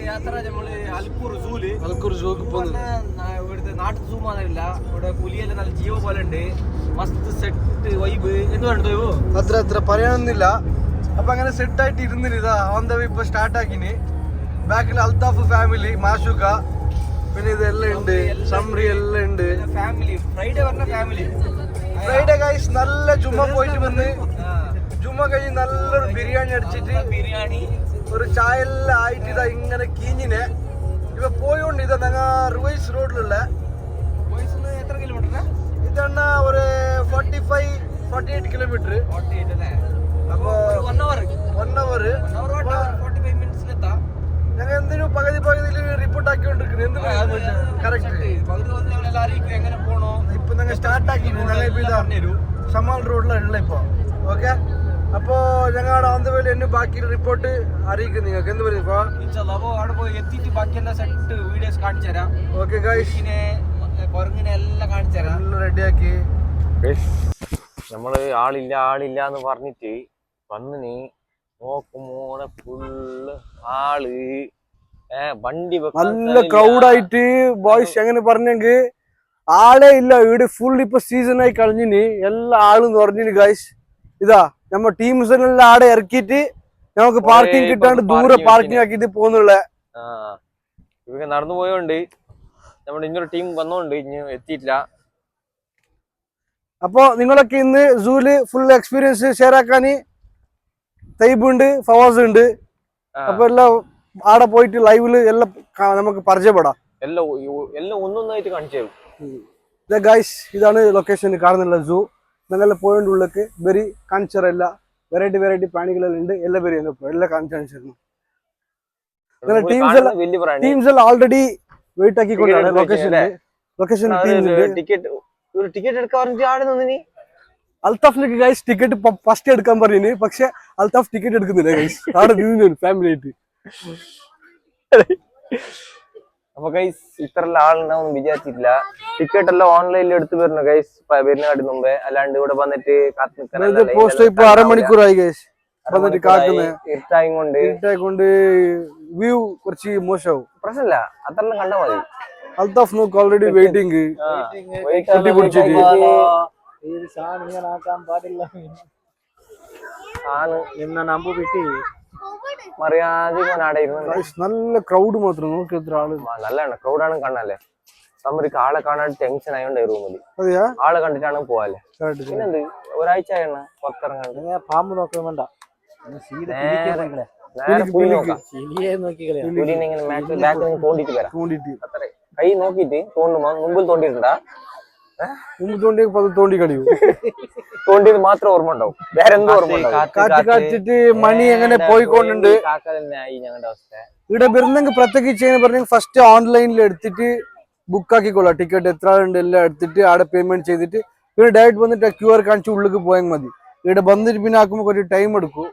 യാത്ര നമ്മള് Al Khor souk ഇവിടുത്തെ നാട്ടിൽ സൂ മാത്രമല്ല ഇവിടെ പുലിയെല്ലാം നല്ല ജീവ പോലെ ഉണ്ട്. മസ്ത് സെറ്റ് വൈബ് എന്ന് പറഞ്ഞോ അത്ര പറയാനൊന്നുമില്ല. അപ്പൊ അങ്ങനെ സെറ്റ് ആയിട്ട് ഇരുന്നില്ല. ഇതാ ഓൺ ദ വേ ഇപ്പൊ സ്റ്റാർട്ട് ആക്കിന്. ബാക്കിൽ അൽത്താഫ് ഫാമിലി, മാഷുക, പിന്നെ ഇതെല്ലാം ഉണ്ട്, സംറി എല്ലാം ഉണ്ട്. ഫാമിലി ഫ്രൈഡേ ഗൈസ് നല്ല ജുമ്മ പോയിട്ട് വന്ന് ജുമ്മ കഴിഞ്ഞ് നല്ലൊരു ബിരിയാണി അടിച്ചിട്ട് ഒരു ചായ എല്ലാം ആയിട്ട് ഇതാ ഇങ്ങനെ കീഞ്ഞിനെ ഇവ പോയോണ്ട് ഇതാ ഞങ്ങ റുവൈസ് റോഡിലുള്ള എത്ര കിലോമീറ്റർ ഇതെണ്ണ ഒരു 45-48 കിലോമീറ്റർ. അപ്പൊ 1 hour ഞങ്ങൾ എന്തിനും പകുതിയിൽ റിപ്പോർട്ട് ആക്കിക്കൊണ്ടിരിക്കുന്നു. ഇപ്പൊ ഞങ്ങൾ സ്റ്റാർട്ട് ആക്കി. ഞങ്ങൾ ഇപ്പൊ ഇതാ ഷമാൽ റോഡിലുള്ള ഇപ്പൊ. ഓക്കെ, അപ്പോ ഞങ്ങളുടെ ഓൺ ദ വേയിൽ എന്നെ ബാക്കി റിപ്പോർട്ട് അറിയിക്കും നിങ്ങൾക്ക്. എന്ത് പറയും ഇപ്പൊ അവിടെ പോയി എത്തിയിട്ട് ബാക്കിയെല്ലാം സെറ്റ് വീഡിയോസ് കാണിച്ചു തരാം. ഓക്കെ ഗൈസ്, കുരങ്ങിനെ എല്ലാം കാണിച്ചു തരാം. എല്ലാം റെഡിയാക്കി. നമ്മള് ആളില്ല എന്ന് പറഞ്ഞിട്ട് വന്നിന് നോക്കുമോടെ ഫുള്ള് ആള് വണ്ടി നല്ല ക്രൗഡായിട്ട് ബോയ്സ്. എങ്ങനെ പറഞ്ഞെങ്കിൽ ആളെ ഇല്ല ഇവിടെ. ഫുൾ ഇപ്പൊ സീസൺ ആയി കളഞ്ഞിന്. എല്ലാ ആളും പറഞ്ഞിന് ഗൈസ്. ഇതാ നമ്മ ടീംസ് എല്ലാം ആടെ ഇറക്കിയിട്ട് നമുക്ക് പാർക്കിംഗ് കിട്ടാണ്ട് ദൂരെ പാർക്കിംഗ് ആക്കിട്ട് പോകുന്നുള്ള. ഇവ നടന്നു പോയോണ്ട് നമ്മുടെ ഇന്നൊരു ടീം വന്നോണ്ട് ഇനി എത്തിയിട്ടില്ല. അപ്പൊ നിങ്ങളൊക്കെ ഇന്ന് സൂല് ഫുൾ എക്സ്പീരിയൻസ് ഷെയർ ആക്കാന് തൈബ് ഉണ്ട്, ഫവാസ് ഉണ്ട്. അപ്പൊ എല്ലാം ആടെ പോയിട്ട് ലൈവില് എല്ലാം നമുക്ക് പരിചയപ്പെടാം. എല്ലാം ഒന്നൊന്നായിട്ട് കാണിച്ചു തരും. ഗൈസ്, ഇതാണ് ലൊക്കേഷൻ കാണുന്നുള്ള സൂ. ഞങ്ങളെ പോയിന്റ് ഉള്ളിലേക്ക് ബെറി കാണിച്ചറല്ല. വെറൈറ്റി പ്രാണികളെല്ലാം ഉണ്ട്. എല്ലാ ബെറി എല്ലാം കാണിച്ചിരുന്നു. ടീംസ് എല്ലാം ഓൾറെഡി വെയിറ്റ് ആക്കിക്കൊണ്ടാണ് ലൊക്കേഷൻ ടിക്കറ്റ് എടുക്കാൻ. അൽത്താഫിലേക്ക് ഗൈസ് ടിക്കറ്റ് ഫസ്റ്റ് എടുക്കാൻ പറഞ്ഞു. പക്ഷെ അൽത്താഫ് ടിക്കറ്റ് എടുക്കുന്നില്ല ഗൈസ്. അവിടെ ഫാമിലി ആയിട്ട്. അപ്പൊ ഗൈസ് ഇത്ര ആളുണ്ടാവും വിചാരിച്ചിട്ടില്ല. ടിക്കറ്റ് എല്ലാം ഓൺലൈനിൽ എടുത്തു വരുന്നു ഗൈസ് വരുന്നതിന് മുമ്പേ. അല്ലാണ്ട് ഇവിടെ വന്നിട്ട് ഇപ്പൊ അരമണിക്കൂറായി ഗൈസ് വന്നിട്ട് കാക്കുന്നത്. ഇരുട്ടായിക്കൊണ്ട് വ്യൂ കുറച്ച് മോശമാവും. പ്രശ്നമില്ല, അത്രയും കണ്ടാ മതി. അൽത്താഫ് നോക്ക് ഓൾറെഡി വെയിറ്റിംഗ്. നല്ല ക്രൗഡ് മാത്രം. നോക്കി എത്ര ആള്. നല്ല ക്രൗഡാണ് കാണാല്ലേ. നമ്മൾക്ക് ആളെ കാണാൻ ടെൻഷൻ ആയോണ്ട് റൂമില് ആളെ കണ്ടിട്ടാണ് പോവാല്ലേ. പിന്നെന്ത് ഒരാഴ്ച ആയണ പുറത്തിറങ്ങാണ്ട്. പാമ്പ് നോക്കാൻ വേണ്ട, തോണ്ടിട്ട് വരാം. കൈ നോക്കിട്ട് തോണ്ടുമ്പോ മുമ്പിൽ തോണ്ടിട്ടുണ്ടാ. തോണ്ടി കളിയും. തോണ്ടിയത് മാത്രം ഓർമ്മ ഉണ്ടാവും, വേറെ എന്തോ ഓർമ്മ കാറ്റിട്ട് മണി എങ്ങനെ പോയിക്കൊണ്ടുണ്ട്. ഞങ്ങളുടെ അവസ്ഥ ഇവിടെ വരുന്നെങ്കിൽ പ്രത്യേകിച്ച് പറഞ്ഞ ഫസ്റ്റ് ഓൺലൈനിൽ എടുത്തിട്ട് ബുക്ക് ആക്കിക്കൊള്ളാം. ടിക്കറ്റ് എത്ര ഉണ്ട് എല്ലാം എടുത്തിട്ട് അവിടെ പേയ്മെന്റ് ചെയ്തിട്ട് പിന്നെ ഡയറക്റ്റ് വന്നിട്ട് QR കാണിച്ച് ഉള്ളിലേക്ക് പോയാൽ മതി. ഇവിടെ വന്നിട്ട് പിന്നെ ആക്കുമ്പോ ഒരു ടൈം എടുക്കും.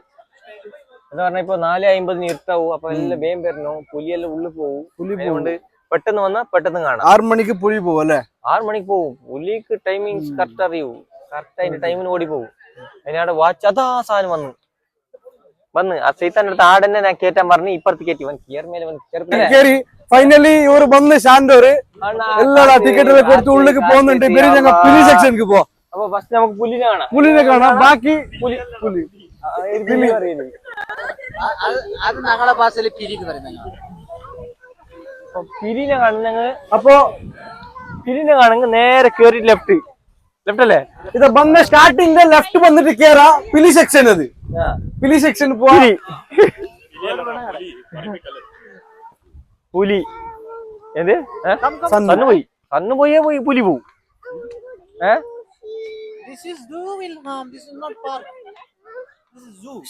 എന്ന് പറഞ്ഞ ഇപ്പൊ 4:50 ഇരുട്ടാവും. അപ്പൊ എല്ലാം വേഗം വരണോ. പുലിയെല്ലാം ഉള്ളിൽ പോവും. പുലി കൊണ്ട് പെട്ടെന്ന് വന്നാ പെട്ടെന്ന് കാണാം. 6 മണിക്ക് പുലി പോകും അല്ലെ. 6 മണിക്ക് പോവും. പുലിക്ക് ടൈമിങ് കറക്റ്റ് അറിയൂ. കറക്റ്റ് അതിന്റെ ടൈമിന് ഓടി പോകും. അതിനവിടെ വാച്ച് അതാ സാധനം വന്ന് ആ സൈത്താന്റെ അടുത്ത് ആടന്നെ ഞാൻ കേറ്റാൻ പറഞ്ഞു. ഇപ്പുറത്ത് കയറ്റി ഫൈനലി ഇവർ വന്ന് ഷാൻഡോര് എല്ലാ ടിക്കറ്റ് എല്ലാം കൊടുത്ത് ഉള്ളിലേക്ക് പോകുന്നുണ്ട്. ഞങ്ങൾ പുലി സെക്ഷനിക്ക് പോവാം. അപ്പൊ ഫസ്റ്റ് നമുക്ക് പുലിനെ കാണാം. ബാക്കി പുലി അത് ഞങ്ങളെ ഭാഷയിൽ പിരിക്ക് പറയുന്നത്. പിരിനെ കാണുന്ന അപ്പൊ പിരിനെ കാണുന്ന നേരെ കേറി ലെഫ്റ്റ് അല്ലേ. ഇത് വന്ന് സ്റ്റാർട്ടിങ് ലെഫ്റ്റ് വന്നിട്ട് കേറാ പിലി സെക്ഷൻ. അത് പിലി സെക്ഷൻ പോവാ. പുലി എന്ത് സന്ന് പോയി പുലി പോവും.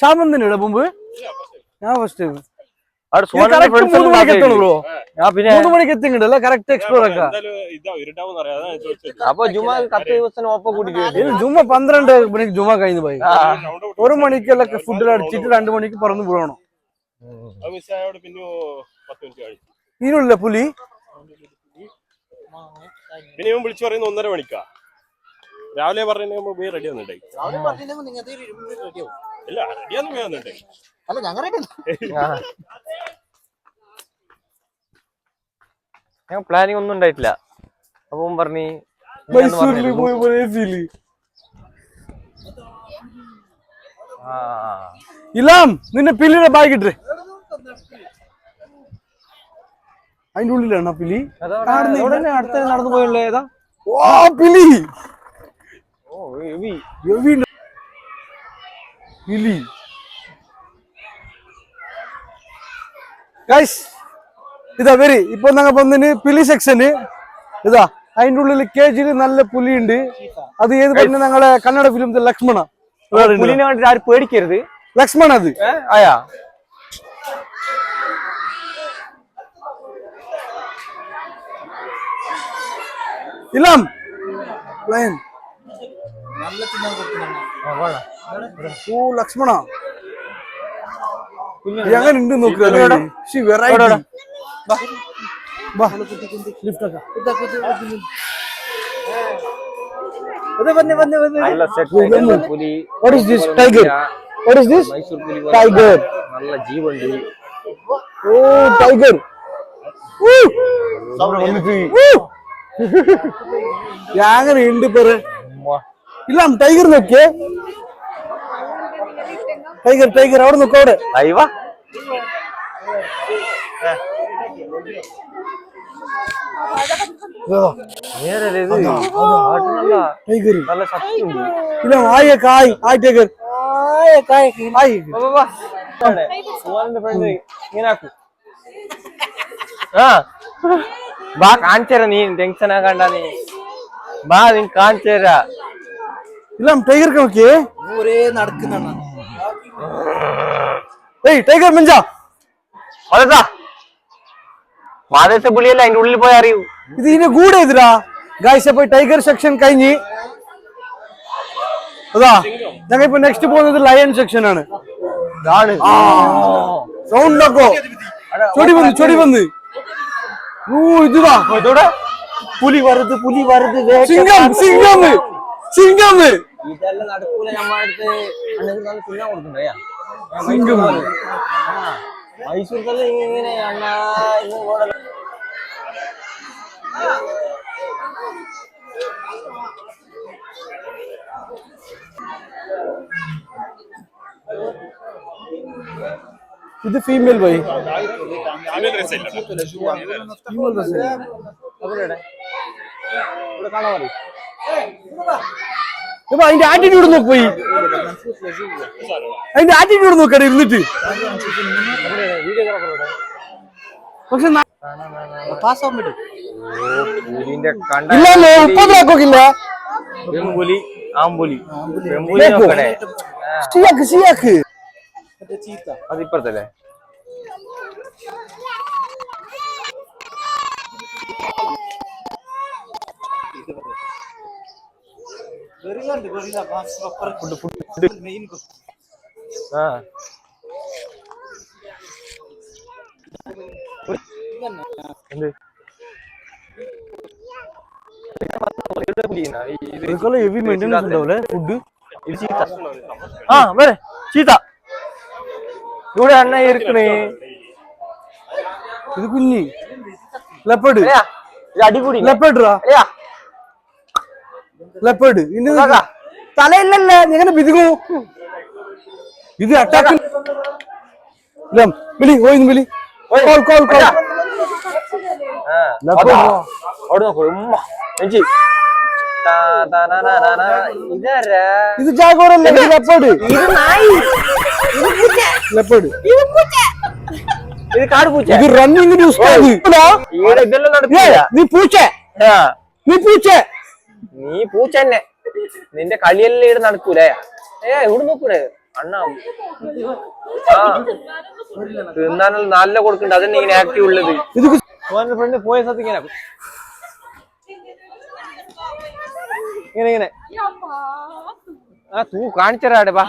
ഷാമന്തിനാ മുമ്പ് ഞാൻ ഫസ്റ്റ് മണിക്ക് എത്തിണ്ടല്ലോ. കറക്റ്റ് എക്സ്പ്ലോർ ആക്കാം. അപ്പൊ ജുമ 10 ദിവസം ഒപ്പം കൂട്ടിട്ട് ജുമ 12 മണിക്ക് ജുമ കഴിഞ്ഞു പോയി. 1 മണിക്കെല്ലാം ഫുഡ് അടിച്ചിട്ട് 2 മണിക്ക് പറന്ന് പോകണം. ഇതിനുള്ള പുലി പിന്നെ വിളിച്ചു പറയുന്ന 1:30 മണിക്കാ. രാവിലെ പറഞ്ഞ റെഡി വന്നിട്ടേ. ഇല്ല റെഡിയാന്ന് വന്നിട്ടേ. ഞാൻ പ്ലാനിങ് ഒന്നും ഉണ്ടായിട്ടില്ല. അപ്പൊ പറഞ്ഞു മൈസൂരിൽ പോയി പോലെ ഫീല്. ഇല്ലാം നിന്നെ പില്ലിയുടെ ബാഗ് ഇട്ടേ. അതിന്റെ ഉള്ളിലാണോ പിലി? അടുത്ത നടന്നു പോയല്ലേ ഏതാ? ഓ പിലി പിലി ഗൈസ് ഇതാ വരി. ഇപ്പൊ ഞങ്ങൾ വന്നിന് പിലി സെക്ഷന്. ഇതാ അതിന്റെ ഉള്ളിൽ കേജില് നല്ല പുലി ഉണ്ട്. അത് ഏത് പറഞ്ഞ ഞങ്ങളെ കന്നഡ ഫിലിം ലക്ഷ്മണ. പുലിനെ കണ്ടിട്ട് ആരും പേടിക്കരുത്. ലക്ഷ്മൺ അത് ആയാ ഇല്ലാം ലയൺ. ഓ ലക്ഷ്മണ അങ്ങനെ ഉണ്ട് നോക്കുക. നല്ല സെറ്റ് പുലി. What is this? Tiger. What is this? Mysore പുലി Tiger. നല്ല ജീവുണ്ട്. Oh, tiger. അങ്ങനെ ഉണ്ട് പേര്. ഇല്ല ടൈഗർ നോക്കിയേ. ടൈഗർ ടൈഗർ അവിടെ നോക്കോ. അവിടെ അയ്യവാ ടൈഗർ നല്ല ശക്തിയുണ്ട്. ഇല്ല ആയ കായ് ആയ് ടൈഗർ ആയ കായ് ആയ്. ഇങ്ങനാക്കൂ. ആ ബാ കാണിച്ചേരാ. നീ ടെൻഷൻ ആക്കണ്ട. നീ ബാ നീ കാണിച്ചേരാ. ഇല്ല ടൈഗർ നോക്കിയേ. ഒരേ നടക്കുന്ന ഏയ് ടൈഗർ മിഞ്ച അതാ വാദേശ പുലിയല്ല. അതിന്റെ ഉള്ളിൽ പോയി അറിയൂ. ഇത് ഇതിന്റെ കൂടെ എതിരാ ഗായ്സ്. അപ്പൊ ടൈഗർ സെക്ഷൻ കഴിഞ്ഞ് അതാ ഞങ്ങൾ ഇപ്പൊ നെക്സ്റ്റ് പോകുന്നത് ലയൺ സെക്ഷൻ ആണ്. സൗണ്ട് ആക്കോ. ചൊടി വന്ന് ഓ ഇതാ പുലി വരുത് പുലി വരുത്. സിംഗം സിംഗം സിംഗം ഇതെല്ലാം നടക്കൂല. നമ്മളടുത്ത് തിന്നാൻ കൊടുക്കണ്ടേ? സിംഗം മൈസൂർ തന്നെ ഇങ്ങനെ അണ്ണാ ഇത് ഫീമെയിൽ ബൈ. അതിന്റെ ആറ്റിറ്റ്യൂഡ് നോക്ക് പോയി. അതിന്റെ ആറ്റിറ്റ്യൂഡ് നോക്കട്ടെ ഇരുന്നിട്ട്. പക്ഷെ ഇല്ലല്ലോ മുപ്പതാക്കോക്കില്ല. പെമ്പുലി ആമ്പുലി സിയാക്ക് സിയാക്ക് അതിപ്പുറത്തല്ലേ? ആ എന്ത് ഹെവി മെയിൻ്റെനൻസ് ഉണ്ടാവൂലേ ഫുഡ്. ഇത് ചീത്ത. ആ വേറെ ചീത്ത ഇവിടെ അണ്ണ ഇരിക്കണേ. ഇത് കുഞ്ഞി ലെപ്പേർഡ്. ഇത് അടിപൊളി ലെപ്പേർഡ് ലെപ്പേർഡ്. ഇതിന്റെ തലയില്ലല്ലേ എങ്ങനെ പിതുകൂ. ഇത് അറ്റാക്ക് വിളി ഓയിന്ന് വിളി കോൾ കോൾ കോൾ. അവിടെ നോക്കൂ. ഉമ്മ എഞ്ചി ഇതാരാ? ഇത് ജാഗോറല്ലേ? ഇത് ലെപ്പേർഡ്. ഇത് നായി. ലെപ്പേർഡ്. ഇത് കാടുപൂച്ച. ഇത് റണ്ണിങ്ങിന് ഇതെല്ലാം നടക്കില്ല. നീ പൂച്ച നീ പൂച്ച നീ പൂച്ച തന്നെ. നിന്റെ കളിയെല്ലാം ഇവിടെ നടക്കൂലേ? ഇവിടെ നോക്കൂലേ അണ്ണ? ആ തിന്നാനുള്ള നല്ല കൊടുക്കണ്ട. അതന്നെ ഇങ്ങനെ ആക്റ്റീവ് ഉള്ളത്. ഇത് ഫ്രണ്ട് പോയ സ്ഥലത്ത് ഇങ്ങനെ ഇങ്ങനെ ഇങ്ങനെ ആ തൂ കാണിച്ചരാടെ ബാ.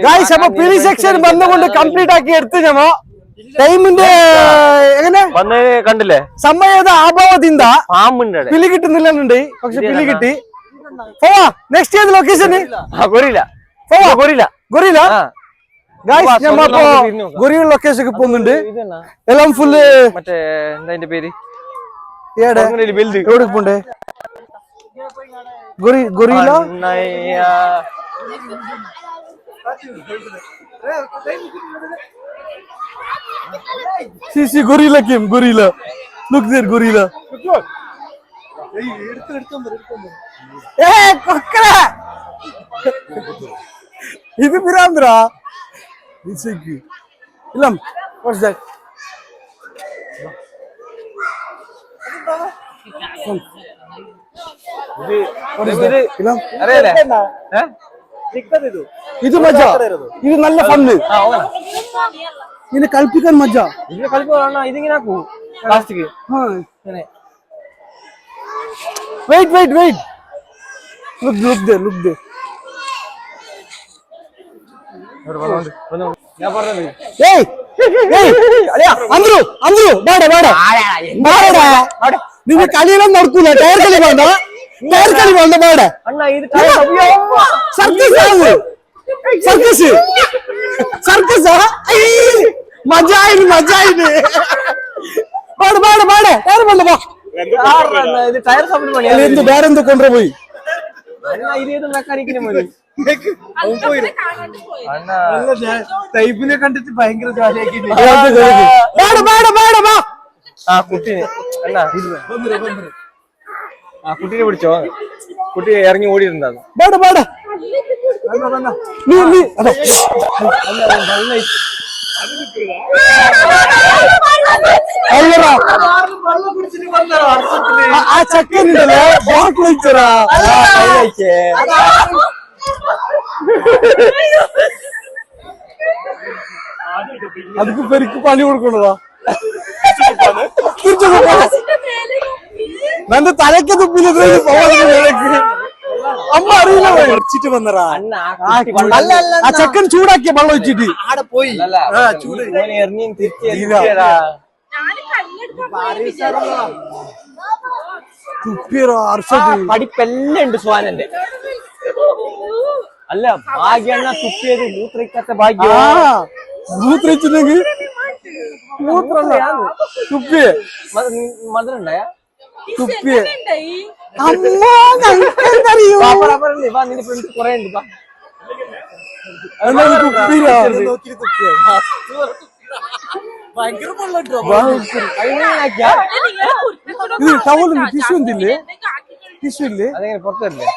ഗായ്സ് അപ്പൊ പിലി സെക്ഷൻ വന്നുകൊണ്ട് കംപ്ലീറ്റ് ആക്കി എടുത്ത് ഞമ്മ ടൈമിന്റെ എങ്ങനെ വന്ന് കണ്ടില്ലേ? സമയದ ಅಭಾವದಿಂದ പാമ്പുണ്ട് പിലി കിട്ടുന്നില്ലുണ്ട്. പക്ഷെ പിലി കിട്ടി. പോവാ നെക്സ്റ്റ് ഏത് ലൊക്കേഷന്? ഗൊറില്ല ഗൊറില്ല ഗൊറില്ല ആ ഗായ്സ് വാ, ഞമ്മ നമുക്ക് ഇപ്പോ തിരിഞ്ഞു നോക്കാം. ഗൊറില്ല ലൊക്കേഷനിൽ പോകുന്നുണ്ട് ഇതെന്നാ? എല്ലാം ഫുള്ള് മറ്റേ എന്താ അതിന്റെ പേര് ഏടെ ബെൽത് എവിടെ പോണ്ടേ guerrilla see gorilla came gorilla look there gorilla കൊക്കല ഇത് പിരാന്തരാ ഇല്ല what's that ഇല്ല അറിയാലേ ഇത് മജ ഇത് നല്ല ഫണ്ണ് ഇതിനെ കളിപ്പിക്കാൻ മജ ഇതിന് കളിപ്പോ ഇതിങ്ങനെ ആക്കൂ പ്ലാസ്റ്റിക് ഇങ്ങനെ wait look there ഞാൻ പറഞ്ഞത് ഏയ് അന്ത്രു ബാടാ നിന്റെ കളിയെല്ലാം നടക്കൂല ടയർ കളി വേണ്ട ബാടാ അണ്ണാ ഇത് സർക്കസ് മജായിന് ബാടാ ടയർ വേണ്ട ഇത് ടയർ സൗണ്ട് പണിയാ എന്ത് വേറെന്തോ കൊണ്ടുപോയി അണ്ണാ ഇത് ഏത് മെക്കാനിക്കിന് മതി അണ്ണാ ടൈപ്പിനെ കണ്ടിട്ട് ഭയങ്കര ജോലിയാക്കി ആ കുട്ടീനെ അണ്ണാ ആ കുട്ടീനെ പിടിച്ചോ കുട്ടി ഇറങ്ങി ഓടിയിട്ടുണ്ടാകും ആ ചക്കനുണ്ടല്ലോ ബോട്ടിൽ വെച്ചറാ അതിക്ക് പെരുക്ക് പണി കൊടുക്കണതാ നന്റെ തലക്ക് തുപ്പില് അമ്മ അറിയില്ല വെച്ചിട്ട് വന്നറാ ആ ചക്കൻ ചൂടാക്കിയ വെള്ളം വെച്ചിട്ട് ഇറങ്ങി തിരിച്ചു തുപ്പിയറോ പഠിപ്പെല്ലാം ഉണ്ട് സ്വാനന്റെ അല്ല ഭാഗ്യണ്ണ തുപ്പിയത് മൂത്രയ്ക്കാത്ത ഭാഗ്യം മൂത്രച്ചില്ലെങ്കിൽ മൂത്രല്ല തുപ്പിയെ മധുരം ഉണ്ടായാ തുപ്പിയെ നിന്റെ ഫ്രണ്ട്സ് കൊറേ ഉണ്ട് ടവലുണ്ട് ടിഷ്യൂ എന്തില്ലേ ടിഷ്യൂ ഇല്ലേ അതെങ്ങനെ പുറത്തല്ലേ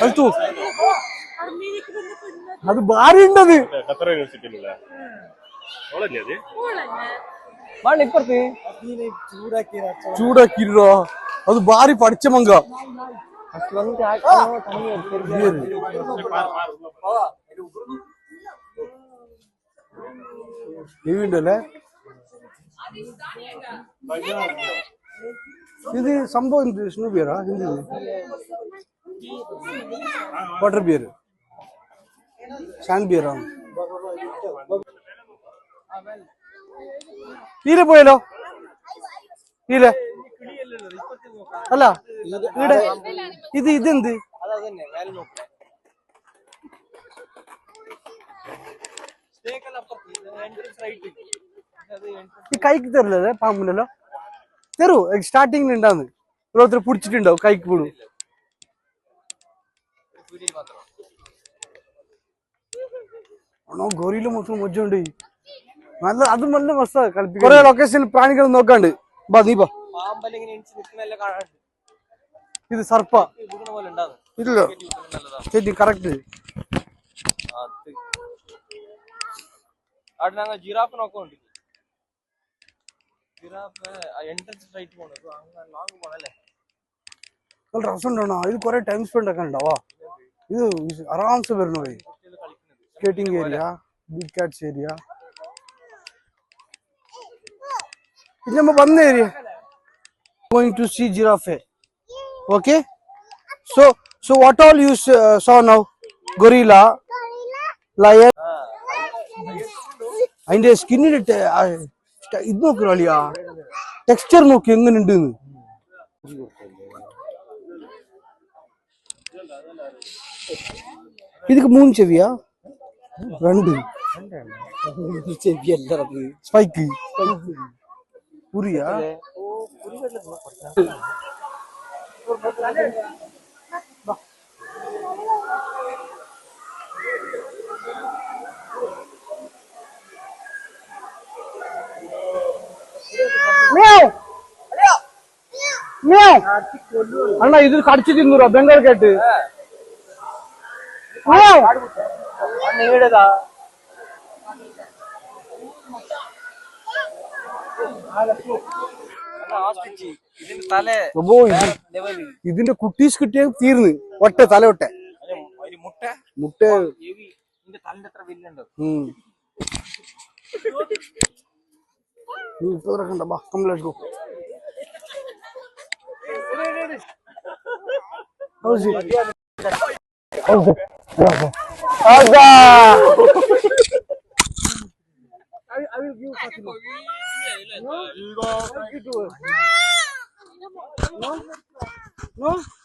അത് അത് ഭാര്യ ഉണ്ടത് ഖത്തർ യൂണിവേഴ്സിറ്റിയിലുള്ള ഇപ്പുറത്ത് ചൂടാക്കിരോ അത് ഭാര്യ പഠിച്ച മങ്ക ഉണ്ടല്ലേ ഇത് സംഭവം എന്ത് സ്നൂ ബിയറാ എന്ത് വാട്ടർ ബിയർ സാൻഡ് ബിയറാ ഈലെ പോയാലോ ഈലെ അല്ല ഈടെ ഇതെന്ത് ഈ കൈക്ക് തരില്ലേ പാമ്പിനല്ലോ തരൂ സ്റ്റാർട്ടിങ്ങിൽ ഉണ്ടാന്ന് ഓരോരുത്തർ പിടിച്ചിട്ടുണ്ടാവും കൈക്ക് വിടും ആണോ ഗോറിയില് മൊത്തം മൊജ്ജുണ്ട് നല്ല അതും നല്ല മസ്താ കളിപ്പിക്കും കുറെ ലൊക്കേഷൻ പ്രാണികൾ നോക്കാണ്ട് ബാ നീ ബാ ഇത് സർപ്പ ഇല്ല ശരി കറക്റ്റ് ജിറാഫ് നോക്കുന്നുണ്ട് ജിറാഫ് എൻട്രൻസ് സ്ട്രൈറ്റ് പോണു ലോങ് പോണല്ലേ നല്ല രസമുണ്ടോ ഇത് കുറെ ടൈം സ്പെൻഡ് ഒക്കെ ഉണ്ടാവാ ഇത് ആറാംസെ വരണോ skating area big cats area ഇത് നമ്മ വന്ന area going to see giraffe okay so what all you saw now gorilla lion അതിന്റെ സ്കിന്നിന്റെ ഇത് നോക്കിയാ ടെക്സ്ചർ നോക്കി എങ്ങനെയുണ്ട് இதுக்கு 3 செவியா 2 செவி எல்லாம் ஸ்பைக்கு புரியா அண்ணா இது கடிச்சு தின்னுரா பெங்கால் கேட்டு ഇതിന്റെ കുട്ടീസ് കിട്ടിയ തീർന്ന് ഒറ്റ തല ഒറ്റ മുട്ട ഇപ്പൊ ഇറക്കണ്ട ബാ കംപ്ലീറ്റ് ഗോ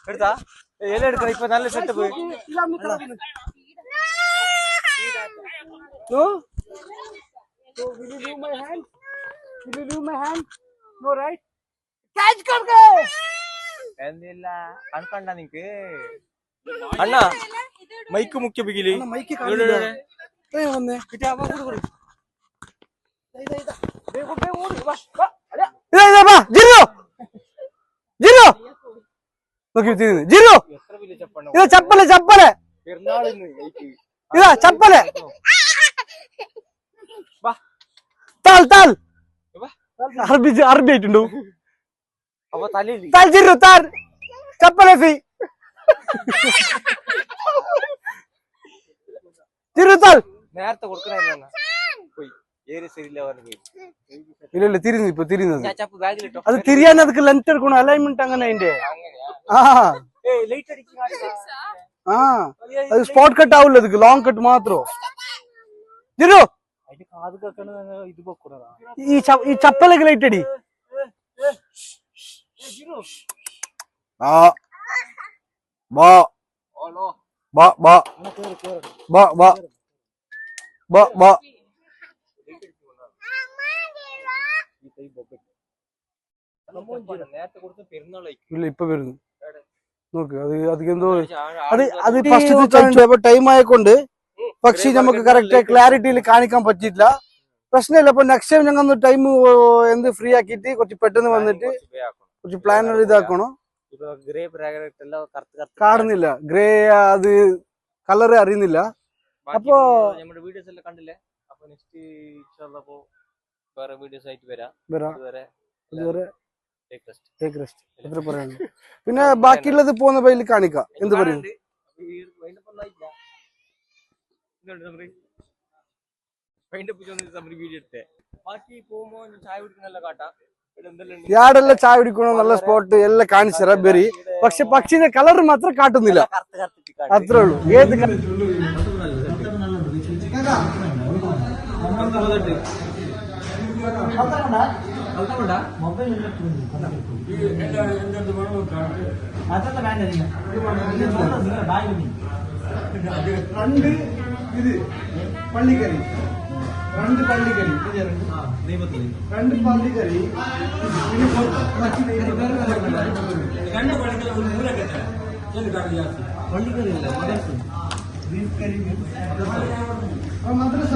എടുത്താ ഇല എടുക്കണം ഇപ്പൊ നല്ല സെറ്റപ്പ് എന്തില്ല കണക്കണ്ട നിനക്ക് അണ്ണാ മൈക്ക് മുഖ്യ പികില് ചപ്പല് ചപ്പല് ഇതാ ചപ്പല് താൽ താൽ അറബി അറബി ആയിട്ടുണ്ടോ അപ്പൊ തലയിൽ താൽ ജിറു താൽ ചപ്പല് ഫി ജിറു താൽ നേരത്തെ കൊടുക്കണ പോയി ഏരി ശരിയില്ല ഇല്ല ഇല്ല തിരിഞ്ഞു ഇപ്പൊ തിരിഞ്ഞത് ഞാൻ ചപ്പ് ബാഗിലിട്ടോ അത് തിരിയാൻ അതൊക്കെ ലെങ്ത് എടുക്കണം അലൈൻമെന്റ് അങ്ങനെ അതിന്റെ ആ അത് സ്പോട്ട് കട്ട് ആവില്ല അതുക്ക് ലോങ് കട്ട് മാത്രം ജിറു ഈ ചപ്പലൊക്കെ ലൈറ്റ് അടി ആ ബാ ബാ ബാ ബാ ബാ ബാ ബാ ഇല്ല ഇപ്പൊ വരുന്നു നോക്ക് അത് അതെന്തോ അത് അത് ഫസ്റ്റ് ടൈം ആയക്കൊണ്ട് പക്ഷി നമുക്ക് കറക്റ്റ് ക്ലാരിറ്റിയിൽ കാണിക്കാൻ പറ്റിയില്ല പ്രശ്നമില്ല അപ്പൊ നെക്സ്റ്റ് ടൈം ഞങ്ങൾ ടൈം എന്ത് ഫ്രീ ആക്കിയിട്ട് കുറച്ച് പെട്ടെന്ന് വന്നിട്ട് കുറച്ച് പ്ലാനർ ഇതാക്കണോ കാണുന്നില്ല ഗ്രേ അത് കളർ അറിയുന്നില്ല അപ്പൊ നമ്മുടെ വീഡിയോസ് എല്ലാം കണ്ടില്ലേ അപ്പൊ നെക്സ്റ്റ് ഇൻഷാല്ലാ വേറെ വീഡിയോസ് ആയിട്ട് വരാം ഇതുവരെ എത്ര പറയാനുണ്ട് പിന്നെ ബാക്കിയുള്ളത് പോകുന്ന വഴിയിൽ കാണിക്കാം എന്ത് പറയും യാടെല്ലാം ചായ കുടിക്കണോ നല്ല സ്പോട്ട് എല്ലാം കാണിച്ചു ബെറി പക്ഷെ പക്ഷിന്റെ കളർ മാത്രം കാട്ടുന്നില്ല അത്രേ ഉള്ളൂ ഏത് രണ്ട് ഇത് പള്ളിക്കറി രണ്ട് പള്ളിക്കറി രണ്ട് പള്ളിക്കറി മദ്രസ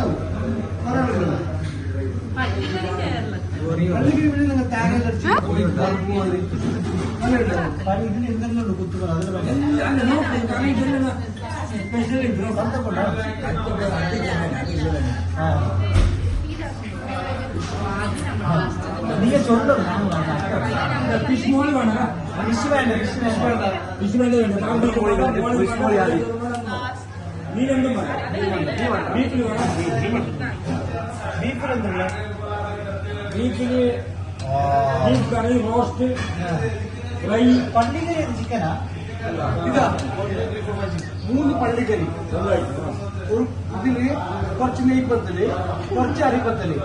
ബീഫിന് ബീഫ് കറി റോസ്റ്റ് ഫ്രൈ പള്ളിക്കറി ചിക്കനാ ഇതാ 3 പള്ളിക്കറി ഇതില് കുറച്ച് നെയ്പത്തല് കുറച്ച് അരിപ്പത്തല്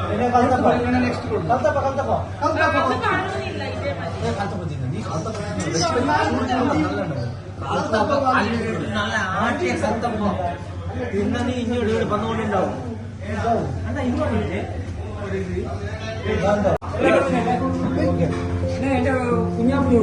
പിന്നെ കൽത്തപ്പ നെക്സ്റ്റ് കൽത്തപ്പ നല്ല ആട്ടിയ സത്തപ്പോ ഇന്ന നീ ഇങ്ങോട്ട് വന്നുകൊണ്ടുണ്ടാവും അല്ല ഇങ്ങോട്ടില്ലേ എന്റെ കുഞ്ഞാമ്പി